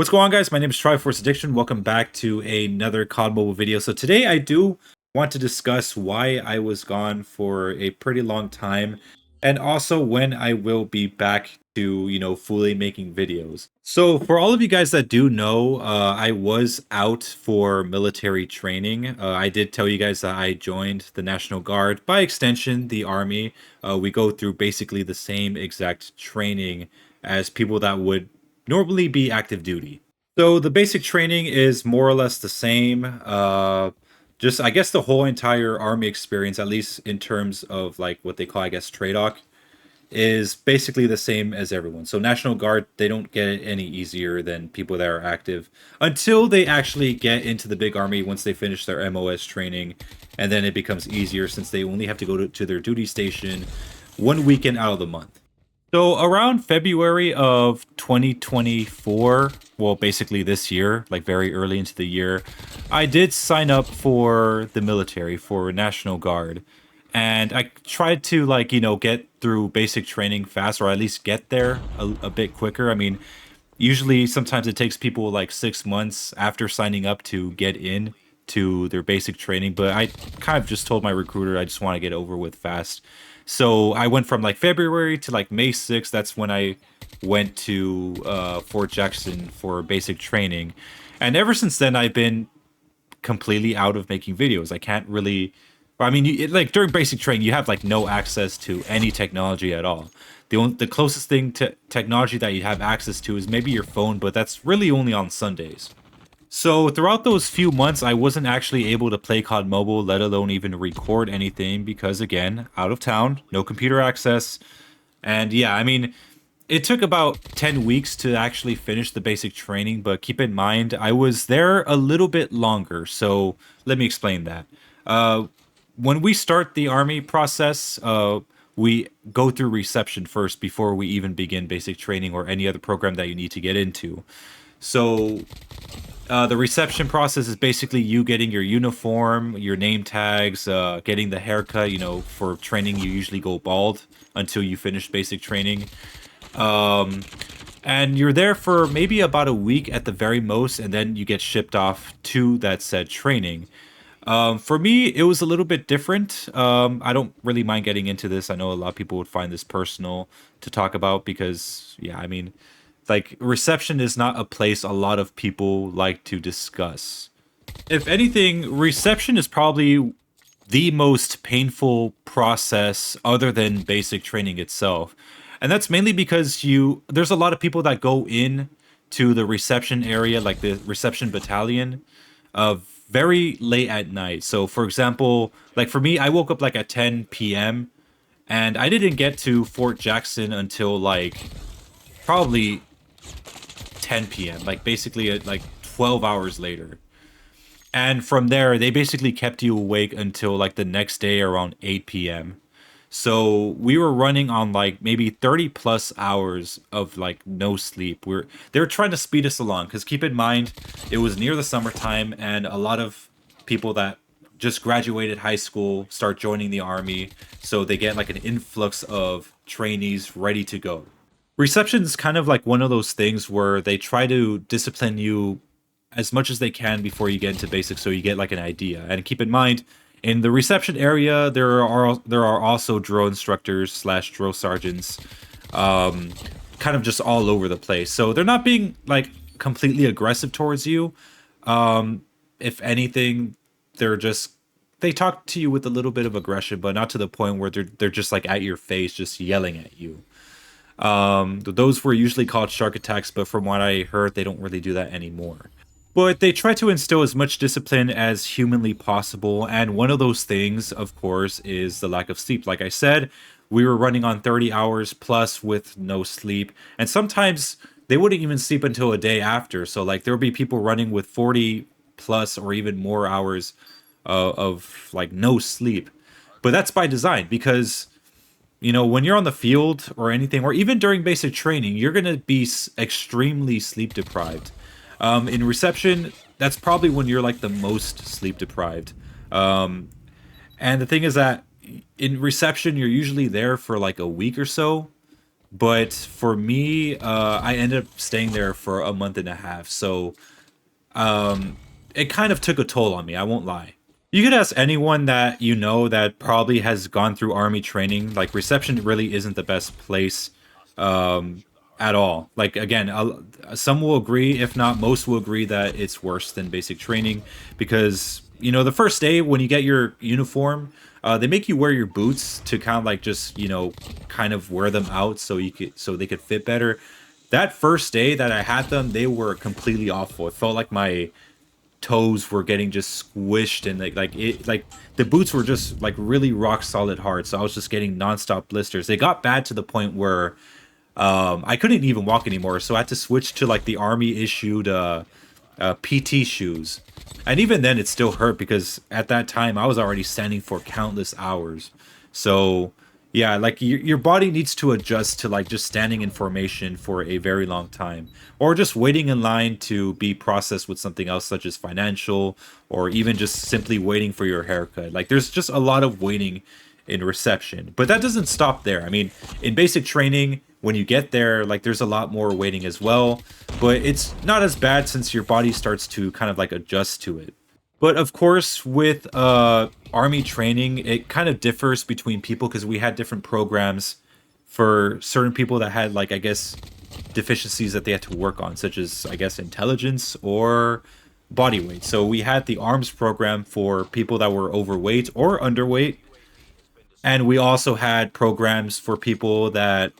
What's going on, guys? My name is Triforce Addiction. Welcome back to another COD Mobile video. So today I do want to discuss why I was gone for a pretty long time, and also when I will be back to, fully making videos. So for all of you guys that do know, I was out for military training. I did tell you guys that I joined the National Guard, by extension, the Army. We go through basically the same exact training as people that would normally be active duty. So the basic training is more or less the same. Just I guess the whole entire army experience, at least in terms of like what they call, I guess, TRADOC, is basically the same as everyone. So National Guard, they don't get it any easier than people that are active until they actually get into the big army once they finish their MOS training, and then it becomes easier since they only have to go to their duty station one weekend out of the month. So around February of 2024, well, basically this year, like very early into the year, I did sign up for the military, for National Guard. And I tried to, like, get through basic training fast, or at least get there a bit quicker. I mean, usually sometimes it takes people like 6 months after signing up to get in to their basic training, but I kind of just told my recruiter I just want to get over with fast. So I went from like February to like May 6th. That's when I went to Fort Jackson for basic training. And ever since then, I've been completely out of making videos. I can't really. I mean, like during basic training, you have like no access to any technology at all. The closest thing to technology that you have access to is maybe your phone, but that's really only on Sundays. So throughout those few months, I wasn't actually able to play COD Mobile, let alone even record anything because, again, out of town, no computer access. And yeah, I mean, it took about 10 weeks to actually finish the basic training, but keep in mind, I was there a little bit longer. So let me explain that. When we start the army process, we go through reception first before we even begin basic training or any other program that you need to get into. So the reception process is basically you getting your uniform, your name tags, getting the haircut. For training, you usually go bald until you finish basic training. And you're there for maybe about a week at the very most, and then you get shipped off to that said training. For me, it was a little bit different. I don't really mind getting into this. I know a lot of people would find this personal to talk about because, yeah, I mean, like reception is not a place a lot of people like to discuss. If anything, reception is probably the most painful process other than basic training itself. And that's mainly because there's a lot of people that go in to the reception area, like the reception battalion, very late at night. So for example, like for me, I woke up like at 10 p.m. and I didn't get to Fort Jackson until like probably 10 p.m., like basically like 12 hours later. And from there, they basically kept you awake until like the next day around 8 p.m. So we were running on like maybe 30 plus hours of like no sleep. They were trying to speed us along because keep in mind, it was near the summertime and a lot of people that just graduated high school start joining the army. So they get like an influx of trainees ready to go. Reception is kind of like one of those things where they try to discipline you as much as they can before you get into basics, so you get like an idea. And keep in mind, in the reception area, there are also drill instructors slash drill sergeants, kind of just all over the place. So they're not being like completely aggressive towards you. If anything, they talk to you with a little bit of aggression, but not to the point where they're just like at your face, just yelling at you. Those were usually called shark attacks, but from what I heard, they don't really do that anymore. But they try to instill as much discipline as humanly possible, and one of those things, of course, is the lack of sleep. Like I said, we were running on 30 hours plus with no sleep, and sometimes they wouldn't even sleep until a day after. So, like, there would be people running with 40 plus or even more hours of like no sleep. But that's by design because when you're on the field or anything, or even during basic training, you're going to be extremely sleep deprived. In reception, that's probably when you're like the most sleep deprived. And the thing is that in reception, you're usually there for like a week or so. But for me, I ended up staying there for a month and a half. So um, it kind of took a toll on me. I won't lie. You could ask anyone that you know that probably has gone through army training. Like reception really isn't the best place um, at all. Like again, some will agree, if not most will agree that it's worse than basic training because the first day when you get your uniform, they make you wear your boots to kind of like just kind of wear them out so they could fit better. That first day that I had them, they were completely awful. It felt like my toes were getting just squished and like the boots were just like really rock solid hard, so I was just getting nonstop blisters. They got bad to the point where I couldn't even walk anymore, so I had to switch to like the army issued PT shoes. And even then it still hurt because at that time I was already standing for countless hours. So yeah, like your body needs to adjust to like just standing in formation for a very long time, or just waiting in line to be processed with something else, such as financial, or even just simply waiting for your haircut. Like there's just a lot of waiting in reception, but that doesn't stop there. I mean, in basic training, when you get there, like there's a lot more waiting as well, but it's not as bad since your body starts to kind of like adjust to it. But of course, with army training, it kind of differs between people because we had different programs for certain people that had, like, I guess, deficiencies that they had to work on, such as, I guess, intelligence or body weight. So we had the arms program for people that were overweight or underweight. And we also had programs for people that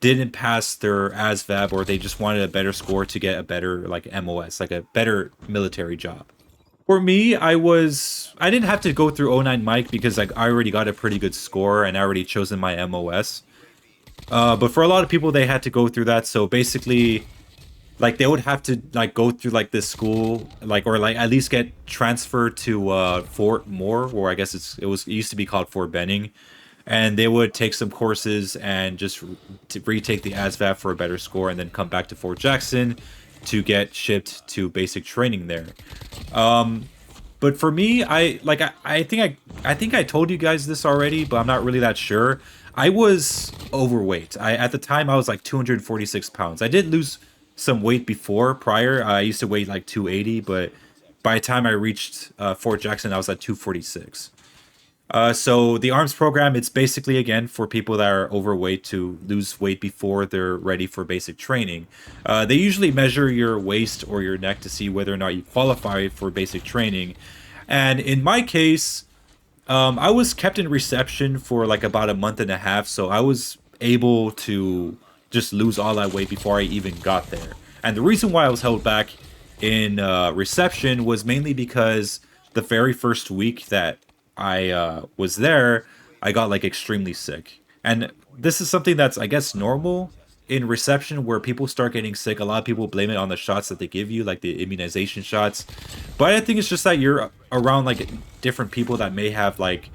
didn't pass their ASVAB or they just wanted a better score to get a better, like, MOS, like a better military job. For me, I didn't have to go through O9 Mike because like I already got a pretty good score and I already chosen my MOS. But for a lot of people, they had to go through that. So basically, like they would have to like go through like this school, like or like at least get transferred to Fort Moore, or I guess it used to be called Fort Benning, and they would take some courses and just to retake the ASVAB for a better score, and then come back to Fort Jackson to get shipped to basic training there. But for me, I think I told you guys this already, but I'm not really that sure. I was overweight. I At the time I was like 246 pounds. I did lose some weight before prior. I used to weigh like 280, but by the time I reached Fort Jackson, I was at 246. So the arms program, it's basically again for people that are overweight to lose weight before they're ready for basic training. They usually measure your waist or your neck to see whether or not you qualify for basic training. And in my case, I was kept in reception for like about a month and a half, so I was able to just lose all that weight before I even got there. And the reason why I was held back in reception was mainly because the very first week that I was there, I got like extremely sick. And this is something that's, I guess, normal in reception where people start getting sick. A lot of people blame it on the shots that they give you, like the immunization shots. But I think it's just that you're around like different people that may have like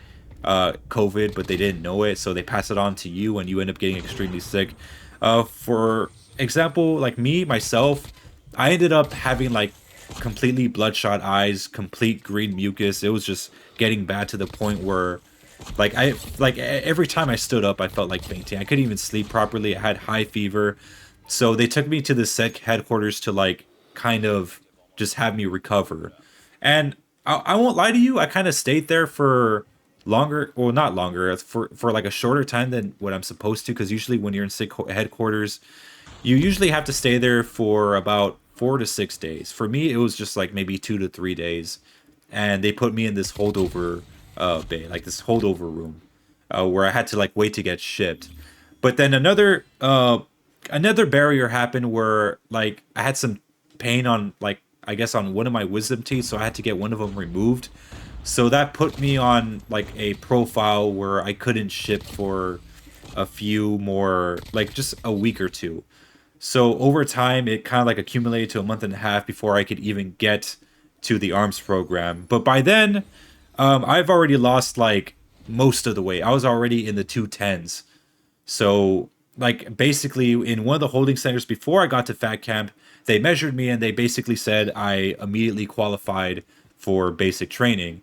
COVID, but they didn't know it, so they pass it on to you, and you end up getting extremely sick. For example, like me myself, I ended up having like completely bloodshot eyes, complete green mucus. It was just getting bad to the point where every time I stood up I felt like fainting. I couldn't even sleep properly. I had high fever. So they took me to the sec headquarters to like kind of just have me recover. And I won't lie to you, I kind of stayed there for longer, well not longer, for like a shorter time than what I'm supposed to, because usually when you're in sick headquarters you usually have to stay there for about 4 to 6 days. For me, it was just like maybe 2 to 3 days, and they put me in this holdover bay, like this holdover room, where I had to like wait to get shipped. But then another barrier happened where like I had some pain on like I guess on one of my wisdom teeth, so I had to get one of them removed. So that put me on like a profile where I couldn't ship for a few more, like just a week or two. So over time, it kind of like accumulated to a month and a half before I could even get to the arms program. But by then, I've already lost like most of the weight. I was already in the 210s. So like basically in one of the holding centers before I got to Fat Camp, they measured me and they basically said I immediately qualified for basic training.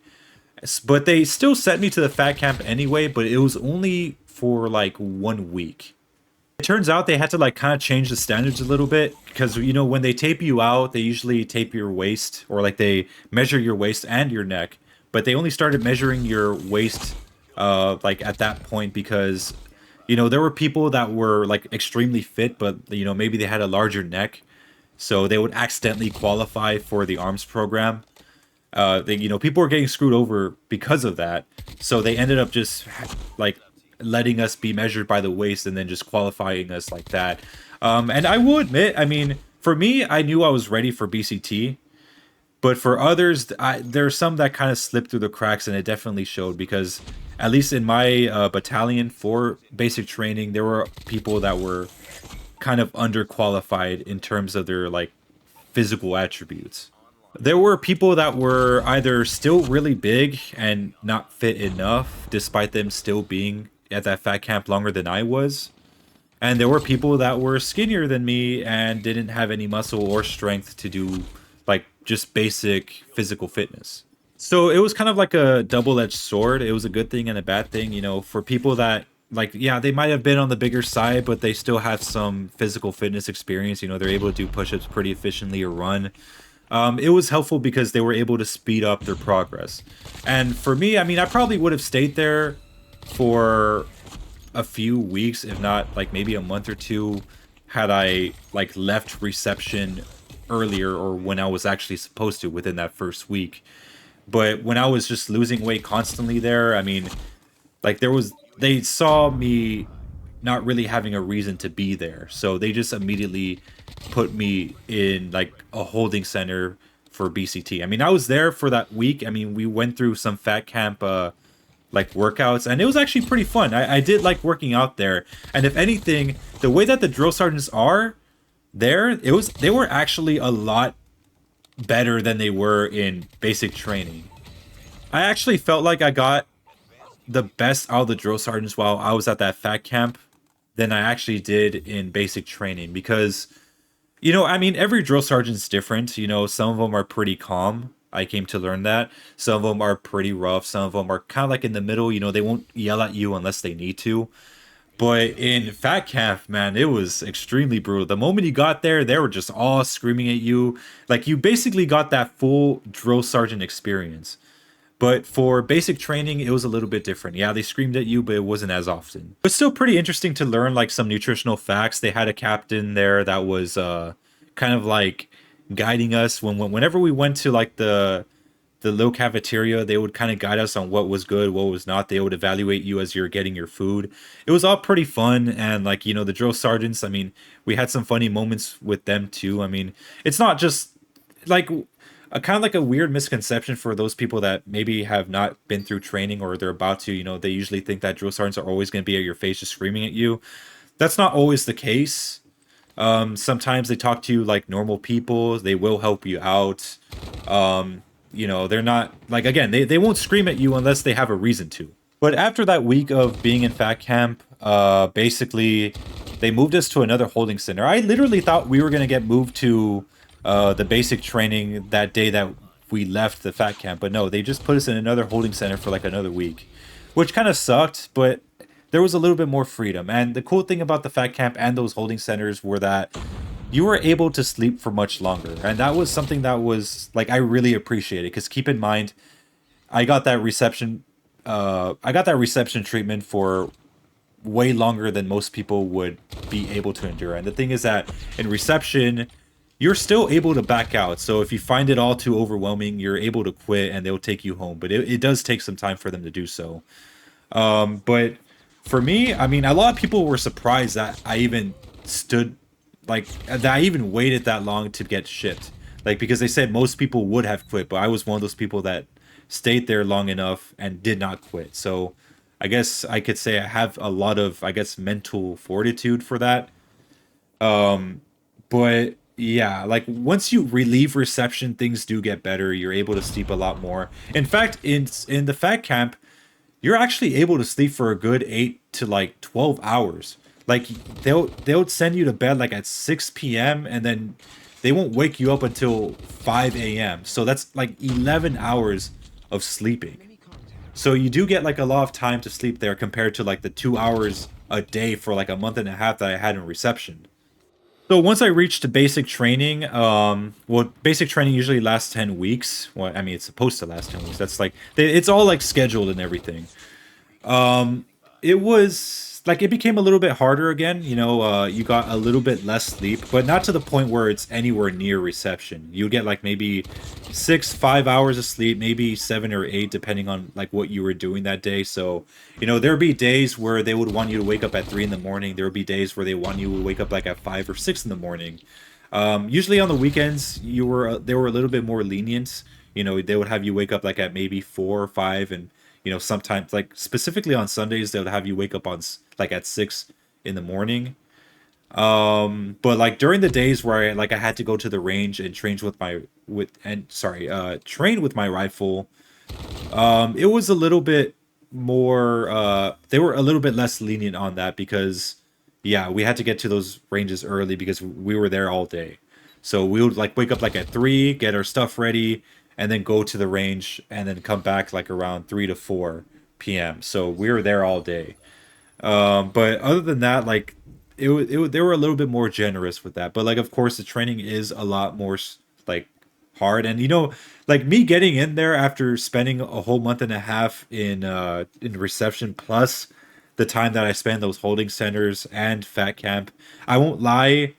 But they still sent me to the Fat Camp anyway, but it was only for like 1 week. It turns out they had to like kind of change the standards a little bit because you know when they tape you out, they usually tape your waist or like they measure your waist and your neck, but they only started measuring your waist like at that point because you know there were people that were like extremely fit but you know maybe they had a larger neck, so they would accidentally qualify for the arms program. You know, people were getting screwed over because of that. So they ended up just like letting us be measured by the waist and then just qualifying us like that. And I will admit, I mean, for me, I knew I was ready for BCT, but for others, there's some that kind of slipped through the cracks, and it definitely showed because at least in my battalion for basic training, there were people that were kind of underqualified in terms of their like physical attributes. There were people that were either still really big and not fit enough, despite them still being at that fat camp longer than I was. And there were people that were skinnier than me and didn't have any muscle or strength to do like just basic physical fitness. So it was kind of like a double-edged sword. It was a good thing and a bad thing, you know, for people that like yeah, they might have been on the bigger side, but they still have some physical fitness experience. You know, they're able to do push-ups pretty efficiently or run. It was helpful because they were able to speed up their progress. And for me, I mean, I probably would have stayed there for a few weeks, if not like maybe a month or two, had I like left reception earlier or when I was actually supposed to within that first week. But when I was just losing weight constantly there, I mean, like they saw me not really having a reason to be there. So they just immediately put me in like a holding center for BCT. I mean, I was there for that week. I mean, we went through some fat camp like workouts and it was actually pretty fun. I did like working out there. And if anything, the way that the drill sergeants are there, they were actually a lot better than they were in basic training. I actually felt like I got the best out of the drill sergeants while I was at that fat camp than I actually did in basic training because, you know, I mean, every drill sergeant's different. You know, some of them are pretty calm. I came to learn that. Some of them are pretty rough. Some of them are kind of like in the middle. You know, they won't yell at you unless they need to. But in fat camp, man, it was extremely brutal. The moment you got there, they were just all screaming at you. Like you basically got that full drill sergeant experience. But for basic training, it was a little bit different. Yeah, they screamed at you, but it wasn't as often. But still pretty interesting to learn like some nutritional facts. They had a captain there that was kind of like guiding us whenever we went to like the little cafeteria. They would kind of guide us on what was good, what was not. They would evaluate you as you're getting your food. It was all pretty fun, and like you know, the drill sergeants. I mean, we had some funny moments with them too. I mean, it's not just like a kind of like a weird misconception for those people that maybe have not been through training or they're about to. You know, they usually think that drill sergeants are always going to be at your face just screaming at you. That's not always the case. Sometimes they talk to you like normal people. They will help you out. You know, they're not like again, they won't scream at you unless they have a reason to. But after that week of being in fat camp, basically they moved us to another holding center. I literally thought we were gonna get moved to the basic training that day that we left the fat camp, but no, they just put us in another holding center for like another week, which kind of sucked, but there was a little bit more freedom. And the cool thing about the fat camp and those holding centers were that you were able to sleep for much longer. And that was something that was like I really appreciated because keep in mind, I got that reception treatment for way longer than most people would be able to endure. And the thing is that in reception, you're still able to back out. So if you find it all too overwhelming, you're able to quit and they'll take you home. But it does take some time for them to do so. But for me, I mean, a lot of people were surprised that I even stood, like, that I even waited that long to get shipped. Like, because they said most people would have quit, but I was one of those people that stayed there long enough and did not quit. So I guess I could say I have a lot of, I guess, mental fortitude for that. But yeah, like once you relieve reception, things do get better. You're able to sleep a lot more. In fact, in the fat camp, you're actually able to sleep for a good 8 to like 12 hours. Like they'll send you to bed like at 6 p.m. and then they won't wake you up until 5 a.m. So that's like 11 hours of sleeping. So you do get like a lot of time to sleep there compared to like the 2 hours a day for like a month and a half that I had in reception. So once I reached basic training, well, basic training usually lasts 10 weeks. Well, I mean, it's supposed to last 10 weeks. That's like, it's all like scheduled and everything. Um, it was like it became a little bit harder again. You got a little bit less sleep, but not to the point where it's anywhere near reception. You get like maybe 5 hours of sleep, maybe 7 or 8, depending on like what you were doing that day. So, there'd be days where they would want you to wake up at 3 in the morning. There would be days where they want you to wake up like at 5 or 6 in the morning. Usually on the weekends, they were a little bit more lenient. They would have you wake up like at maybe 4 or 5, and sometimes like specifically on Sundays they would have you wake up like at 6 in the morning. But like during the days where I had to go to the range and train with my rifle, it was a little bit more. They were a little bit less lenient on that because, yeah, we had to get to those ranges early because we were there all day. So we would like wake up like at 3, get our stuff ready, and then go to the range and then come back like around 3 to 4 p.m. So we were there all day. But other than that, like they were a little bit more generous with that. But like, of course, the training is a lot more like hard, and like me getting in there after spending a whole month and a half in reception plus the time that I spent those holding centers and fat camp. I won't lie,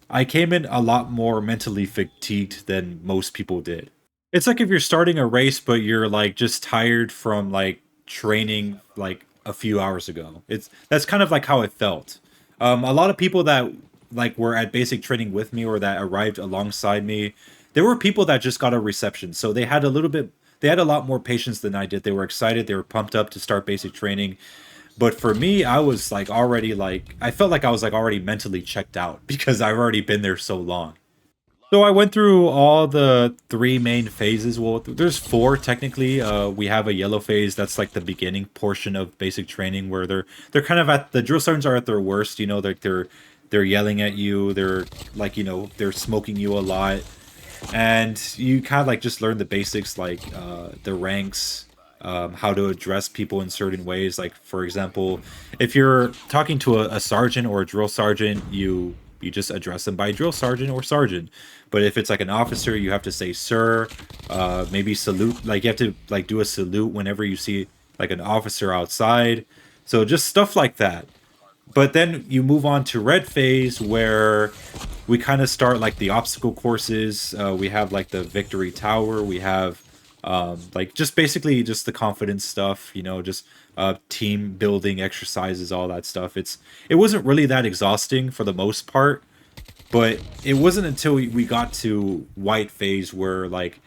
I came in a lot more mentally fatigued than most people did. It's like if you're starting a race, but you're like just tired from like training like a few hours ago. That's kind of like how it felt. A lot of people that like were at basic training with me or that arrived alongside me, there were people that just got a reception, so they had a lot more patience than I did. They were excited, they were pumped up to start basic training. But for me, I was like already like I felt like I was like already mentally checked out because I've already been there so long. So I went through all the three main phases. Well, there's four technically. We have a yellow phase that's like the beginning portion of basic training where they're kind of at the drill sergeants are at their worst. They're yelling at you. They're like they're smoking you a lot, and you kind of like just learn the basics like the ranks, how to address people in certain ways. Like for example, if you're talking to a sergeant or a drill sergeant, you just address them by drill sergeant or sergeant. But if it's like an officer, you have to say sir, maybe salute. Like you have to like do a salute whenever you see like an officer outside. So just stuff like that. But then you move on to red phase where we kind of start like the obstacle courses. We have like the victory tower. We have like just basically just the confidence stuff. Just team building exercises, all that stuff. It wasn't really that exhausting for the most part, but it wasn't until we got to white phase where like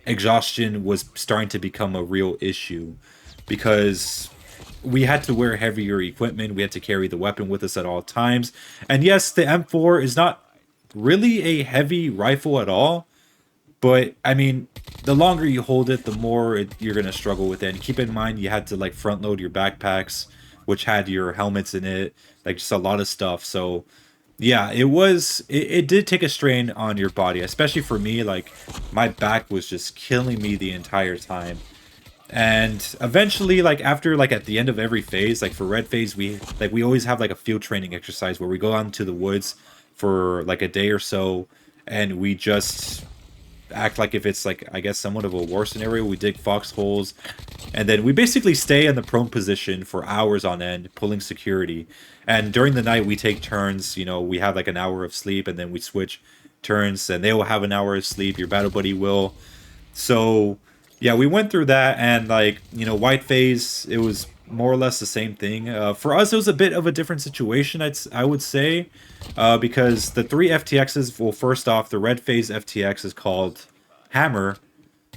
exhaustion was starting to become a real issue because we had to wear heavier equipment. We had to carry the weapon with us at all times. And yes, the M4 is not really a heavy rifle at all, but I mean, the longer you hold it, the more you're gonna struggle with it. And keep in mind, you had to like front load your backpacks, which had your helmets in it, like just a lot of stuff. So yeah, it did take a strain on your body, especially for me. Like my back was just killing me the entire time. And eventually, like after like at the end of every phase, like for red phase, we always have like a field training exercise where we go out into the woods for like a day or so, and we just act like if it's like I guess somewhat of a war scenario. We dig foxholes, and then we basically stay in the prone position for hours on end, pulling security. And during the night, we take turns. We have like an hour of sleep, and then we switch turns, and they will have an hour of sleep. Your battle buddy will. So yeah, we went through that, and like white phase, it was more or less the same thing. For us, it was a bit of a different situation. I would say, because the three FTXs. Well, first off, the red phase FTX is called Hammer.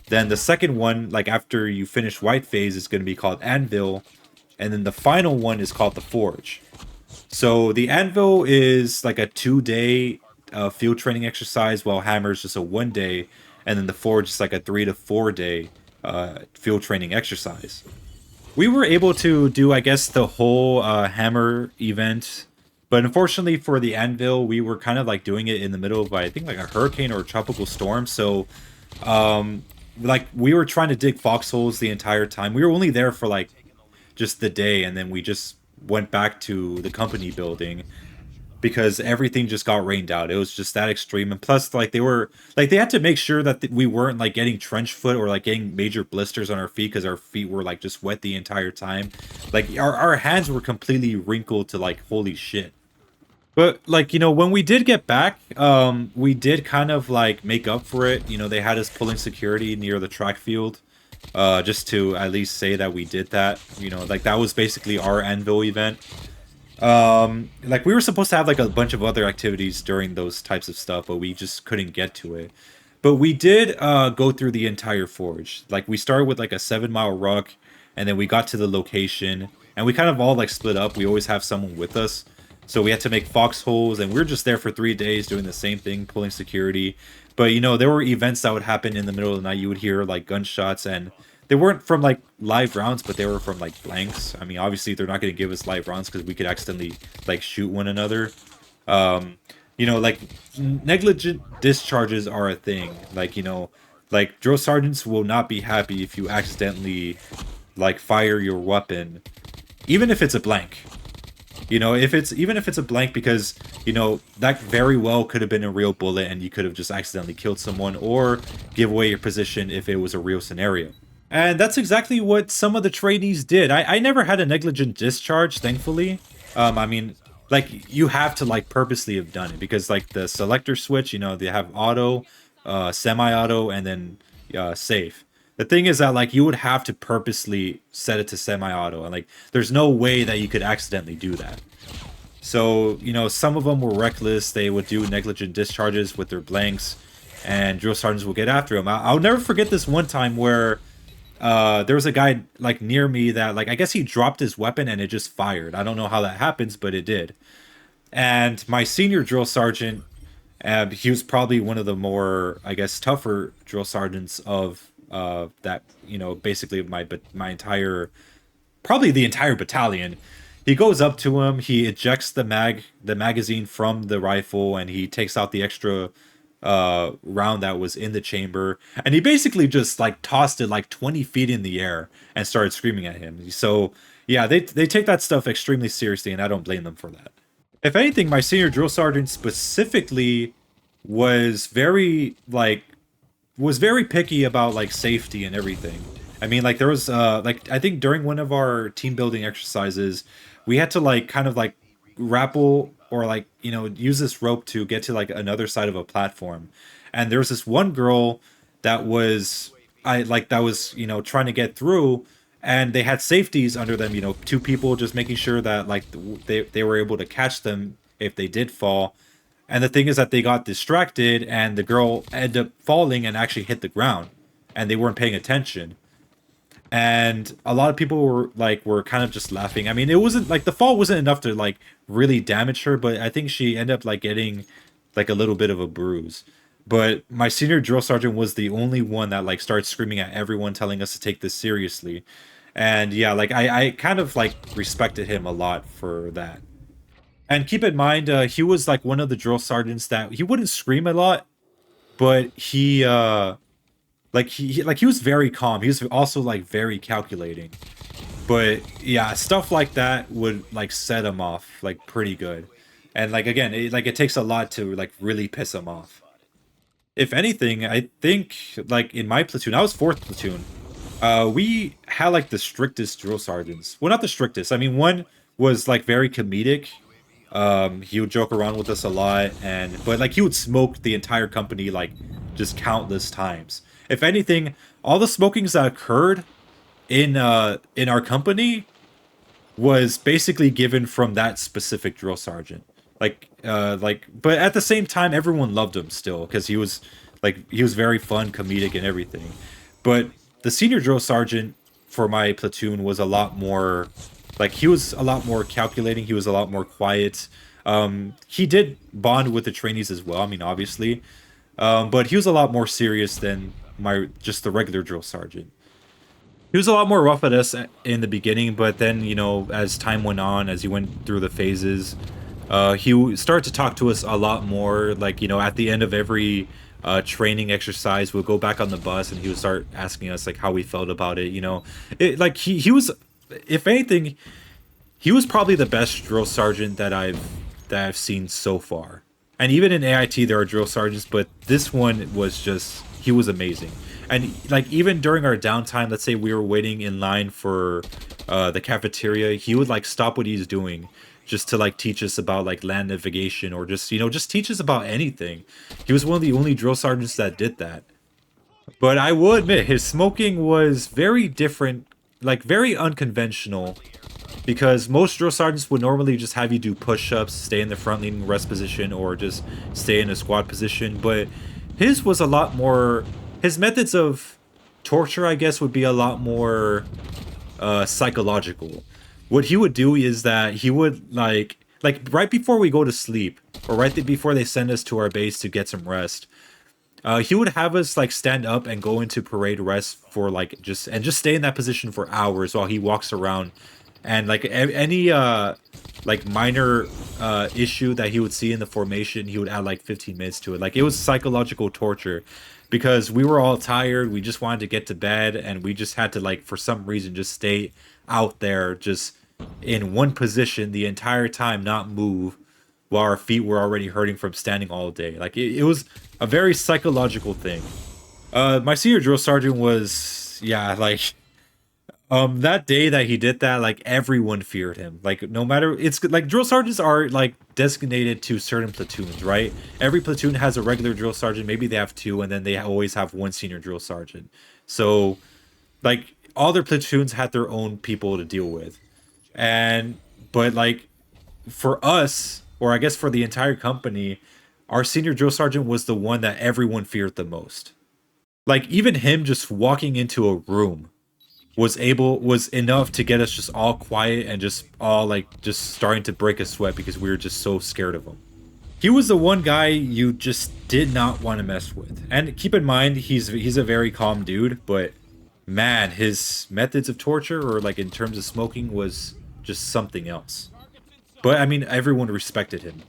Then the second one, like after you finish white phase, is going to be called Anvil, and then the final one is called the Forge. So the Anvil is like a 2 day field training exercise, while Hammer is just a 1 day, and then the Forge is like a 3 to 4 day field training exercise. We were able to do, I guess, the whole Hammer event, but unfortunately for the Anvil, we were kind of like doing it in the middle of, I think, like a hurricane or a tropical storm. So like we were trying to dig foxholes the entire time. We were only there for like just the day, and then we just went back to the company building because everything just got rained out. It was just that extreme, and plus, like they were like they had to make sure that we weren't like getting trench foot or like getting major blisters on our feet because our feet were like just wet the entire time. Like our hands were completely wrinkled to like holy shit. But like when we did get back, we did kind of like make up for it. They had us pulling security near the track field, just to at least say that we did that. Like that was basically our Anvil event. Like we were supposed to have like a bunch of other activities during those types of stuff, but we just couldn't get to it. But we did go through the entire forge. Like we started with like a 7 mile ruck, and then we got to the location, and we kind of all like split up. We always have someone with us, so we had to make foxholes, and we were just there for 3 days doing the same thing, pulling security. But there were events that would happen in the middle of the night. You would hear like gunshots, and they weren't from like live rounds, but they were from like blanks. I mean, obviously they're not going to give us live rounds because we could accidentally like shoot one another. Like negligent discharges are a thing. Like drill sergeants will not be happy if you accidentally like fire your weapon, even if it's a blank. If it's a blank, because that very well could have been a real bullet and you could have just accidentally killed someone or give away your position if it was a real scenario. And that's exactly what some of the trainees did. I never had a negligent discharge, thankfully. I mean, like you have to like purposely have done it because like the selector switch, they have auto, semi-auto, and then safe. The thing is that like you would have to purposely set it to semi-auto, and like there's no way that you could accidentally do that. So some of them were reckless. They would do negligent discharges with their blanks, and drill sergeants will get after them. I'll never forget this one time where there was a guy like near me that like I guess he dropped his weapon and it just fired. I don't know how that happens, but it did. And my senior drill sergeant, he was probably one of the more, I guess, tougher drill sergeants of that, basically my entire, probably the entire battalion. He goes up to him, he ejects the magazine from the rifle, and he takes out the extra round that was in the chamber, and he basically just like tossed it like 20 feet in the air and started screaming at him. So yeah, they take that stuff extremely seriously, and I don't blame them for that. If anything, my senior drill sergeant specifically was very picky about like safety and everything. I mean, like there was like I think during one of our team building exercises, we had to like kind of like grapple or like use this rope to get to like another side of a platform. And there was this one girl that was trying to get through, and they had safeties under them, two people just making sure that like they were able to catch them if they did fall. And the thing is that they got distracted, and the girl ended up falling and actually hit the ground, and they weren't paying attention. And a lot of people were kind of just laughing. I mean, it wasn't like the fall wasn't enough to like really damage her, but I think she ended up like getting like a little bit of a bruise. But my senior drill sergeant was the only one that like started screaming at everyone, telling us to take this seriously. And yeah, like I kind of like respected him a lot for that. And keep in mind, he was like one of the drill sergeants that he wouldn't scream a lot, but he was very calm. He was also like very calculating. But yeah, stuff like that would like set him off like pretty good. And like again, it takes a lot to like really piss him off. If anything, I think like in my platoon, I was fourth platoon. We had like the strictest drill sergeants. Well, not the strictest. I mean, one was like very comedic. He would joke around with us a lot, but like he would smoke the entire company like just countless times. If anything, all the smokings that occurred in our company was basically given from that specific drill sergeant. But at the same time, everyone loved him still because he was very fun, comedic, and everything. But the senior drill sergeant for my platoon was a lot more, like he was a lot more calculating. He was a lot more quiet. He did bond with the trainees as well. I mean, obviously, but he was a lot more serious than just the regular drill sergeant. He was a lot more rough at us in the beginning, but then as time went on, as he went through the phases, he started to talk to us a lot more. Like at the end of every training exercise, we'll go back on the bus, and he would start asking us like how we felt about it. It like he was, if anything, he was probably the best drill sergeant that I've seen so far. And even in AIT there are drill sergeants, but this one was just he was amazing. And like even during our downtime, let's say we were waiting in line for the cafeteria, he would like stop what he's doing just to like teach us about like land navigation or just just teach us about anything. He was one of the only drill sergeants that did that. But I will admit his smoking was very different, like very unconventional because most drill sergeants would normally just have you do push-ups, stay in the front leaning rest position, or just stay in a squat position. But his was a lot more. His methods of torture, I guess, would be a lot more psychological. What he would do is that he would like right before we go to sleep, or before they send us to our base to get some rest. He would have us like stand up and go into parade rest for like just stay in that position for hours while he walks around and like any like minor issue that he would see in the formation, he would add like 15 minutes to it. Like it was psychological torture because we were all tired, we just wanted to get to bed, and we just had to like for some reason just stay out there just in one position the entire time, not move while our feet were already hurting from standing all day. Like it was a very psychological thing. My senior drill sergeant was, yeah, like that day that he did that, like everyone feared him. Like no matter, it's like drill sergeants are like designated to certain platoons, right? Every platoon has a regular drill sergeant. Maybe they have two, and then they always have one senior drill sergeant. So like all their platoons had their own people to deal with, and but like for us, or I guess for the entire company, our senior drill sergeant was the one that everyone feared the most. Like even him just walking into a room was enough to get us just all quiet and just all like just starting to break a sweat because we were just so scared of him. He was the one guy you just did not want to mess with. And keep in mind he's a very calm dude, but man, his methods of torture or like in terms of smoking was just something else. But I mean everyone respected him.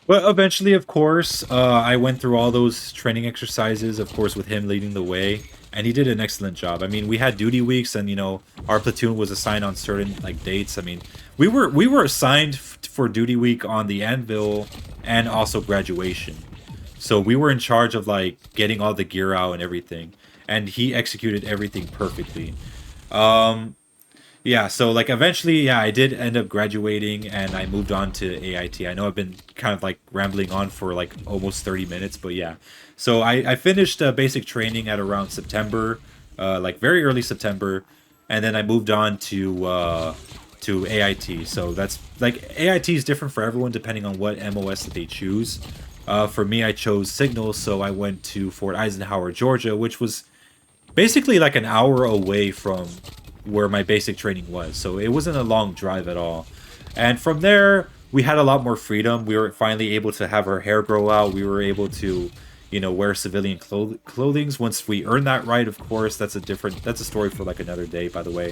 But eventually, of course, I went through all those training exercises, of course, with him leading the way, and he did an excellent job. I mean, we had duty weeks, and our platoon was assigned on certain like dates. I mean, we were assigned for duty week on the anvil and also graduation, so we were in charge of like getting all the gear out and everything, and he executed everything perfectly. Um, yeah, so like eventually, yeah, I did end up graduating and I moved on to AIT. I know I've been kind of like rambling on for like almost 30 minutes, but yeah. So I finished basic training at around September, like very early September, and then I moved on to AIT. So that's like AIT is different for everyone depending on what MOS that they choose. For me, I chose Signal, so I went to Fort Eisenhower, Georgia, which was basically like an hour away from where my basic training was. So it wasn't a long drive at all. And from there, we had a lot more freedom. We were finally able to have our hair grow out. We were able to, wear civilian clothings once we earned that right. Of course, that's a story for like another day, by the way.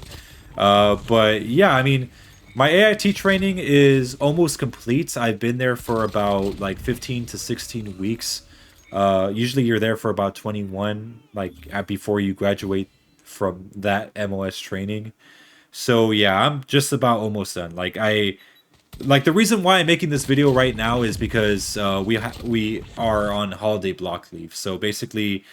But yeah, I mean, my AIT training is almost complete. I've been there for about like 15 to 16 weeks. Usually you're there for about 21, like before you graduate from that MOS training. So yeah, I'm just about almost done. Like the reason why I'm making this video right now is because we are on holiday block leave. So basically,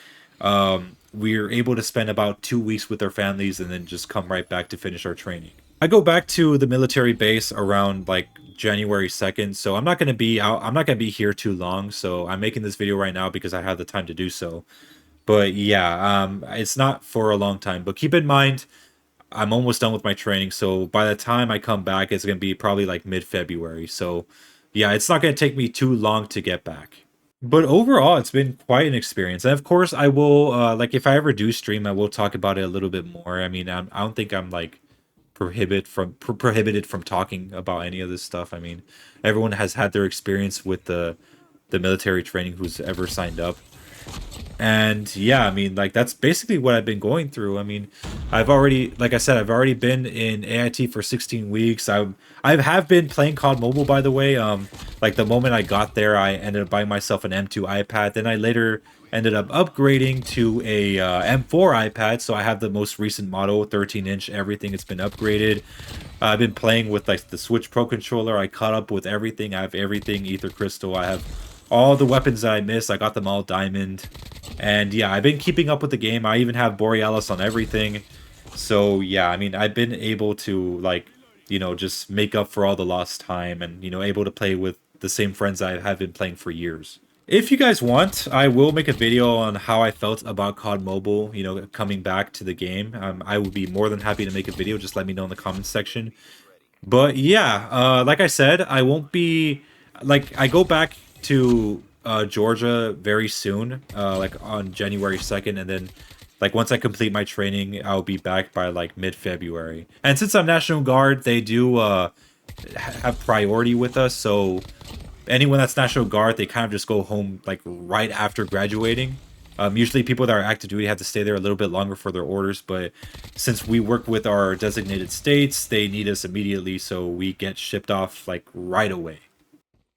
we're able to spend about 2 weeks with our families and then just come right back to finish our training. I go back to the military base around like January 2nd, so I'm not going to be out. I'm not going to be here too long. So I'm making this video right now because I have the time to do so. But yeah, it's not for a long time. But keep in mind, I'm almost done with my training. So by the time I come back, it's going to be probably like mid-February. So yeah, it's not going to take me too long to get back. But overall, it's been quite an experience. And of course, I will, like, if I ever do stream, I will talk about it a little bit more. I mean, I don't think I'm like prohibited from talking about any of this stuff. I mean, everyone has had their experience with the military training who's ever signed up. And yeah, I mean, like that's basically what I've been going through. I mean, like I said, I've already been in AIT for 16 weeks. I have been playing COD Mobile, by the way. Like the moment I got there, I ended up buying myself an M2 iPad. Then I later ended up upgrading to a M4 iPad. So I have the most recent model, 13-inch. Everything has been upgraded. I've been playing with like the Switch Pro controller. I caught up with everything. I have everything Ether Crystal. I have all the weapons that I missed. I got them all diamond. And yeah, I've been keeping up with the game. I even have Borealis on everything. So yeah, I mean, I've been able to like, just make up for all the lost time and, able to play with the same friends I have been playing for years. If you guys want, I will make a video on how I felt about COD Mobile, coming back to the game. I would be more than happy to make a video. Just let me know in the comments section. But yeah, like I said, I won't be like I go back to Georgia very soon, like on January 2nd, and then like once I complete my training, I'll be back by like mid-February. And since I'm National Guard, they do have priority with us, so anyone that's National Guard, they kind of just go home like right after graduating. Usually people that are active duty have to stay there a little bit longer for their orders, but since we work with our designated states, they need us immediately, so we get shipped off like right away.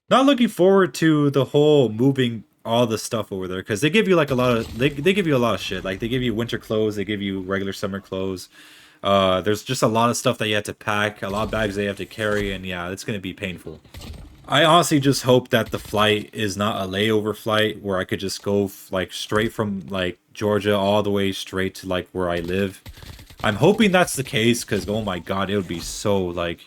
Not looking forward to the whole moving all the stuff over there, because they give you like a lot of they give you a lot of shit. Like they give you winter clothes, they give you regular summer clothes. There's just a lot of stuff that you have to pack, a lot of bags they have to carry, and yeah, it's gonna be painful. I honestly just hope that the flight is not a layover flight where I could just go like straight from like Georgia all the way straight to like where I live. I'm hoping that's the case because oh my god, it would be so like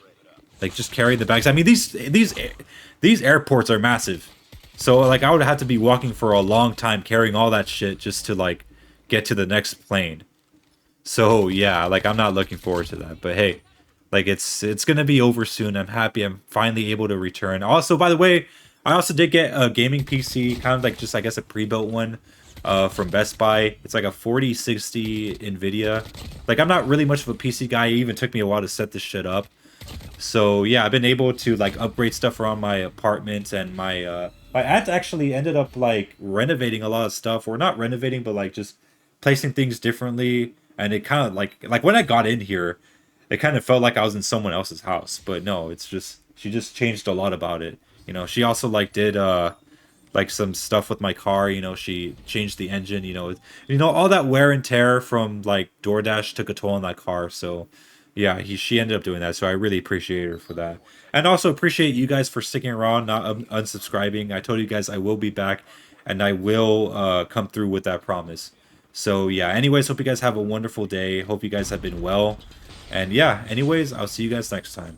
just carry the bags. I mean these airports are massive, so like I would have to be walking for a long time carrying all that shit just to like get to the next plane. So yeah, like I'm not looking forward to that. But hey, like it's gonna be over soon. I'm happy I'm finally able to return. Also, by the way, I also did get a gaming PC, kind of like just I guess a pre-built one, from Best Buy. It's like a 4060 Nvidia. Like I'm not really much of a PC guy. It even took me a while to set this shit up. So yeah, I've been able to like upgrade stuff around my apartment, and my aunt actually ended up like renovating a lot of stuff, or not renovating, but like just placing things differently. And it kind of like when I got in here, it kind of felt like I was in someone else's house. But no, it's just she just changed a lot about it. She also like did like some stuff with my car. She changed the engine. All that wear and tear from like DoorDash took a toll on that car. So yeah, she ended up doing that. So I really appreciate her for that, and also appreciate you guys for sticking around, not unsubscribing. I told you guys I will be back, and I will come through with that promise. So yeah, anyways, hope you guys have a wonderful day. Hope you guys have been well. And yeah, anyways, I'll see you guys next time.